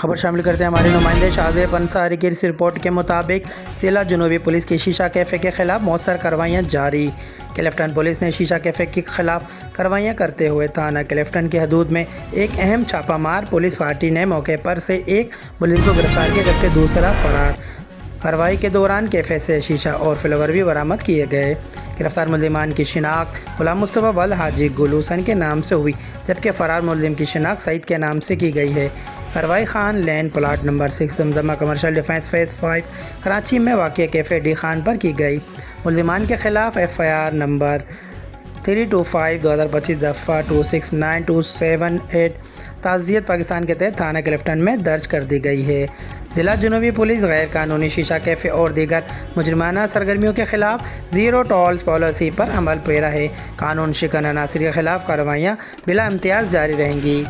خبر شامل کرتے ہیں ہمارے نمائندے شاہزیب انصاری کی اس رپورٹ کے مطابق ضلع جنوبی پولیس کی شیشہ کیفے کے خلاف مؤثر کارروائیاں جاری۔ کلفٹن پولیس نے شیشہ کیفے کے خلاف کارروائیاں کرتے ہوئے تھانہ کلفٹن کی حدود میں ایک اہم چھاپہ مار پولیس پارٹی نے موقع پر سے ایک ملزم کو گرفتار کیا جبکہ دوسرا فرار۔ کارروائی کے دوران کیفے سے شیشہ اور فلاور بھی برآمد کیے گئے۔ گرفتار ملزمان کی شناخت غلام مصطفیٰ ول حاجی گل حسن کے نام سے ہوئی جبکہ فرار ملزم کی شناخت سعید کے نام سے کی گئی ہے۔ کارروائی Khan lane plot number 6 Zamzama commercial defence phase 5 Karachi میں واقع کیفے ڈی خان پر کی گئی۔ ملزمان کے خلاف FIR نمبر 325/2025 دفعہ 269278 تعزیت پاکستان کے تحت تھانہ کلفٹن میں درج کر دی گئی ہے۔ ضلع جنوبی پولیس غیر قانونی شیشہ کیفے اور دیگر مجرمانہ سرگرمیوں کے خلاف زیرو ٹالرنس پالیسی پر عمل پیرا ہے۔ قانون شکن عناصر کے خلاف کارروائیاں بلا امتیاز جاری رہیں گی۔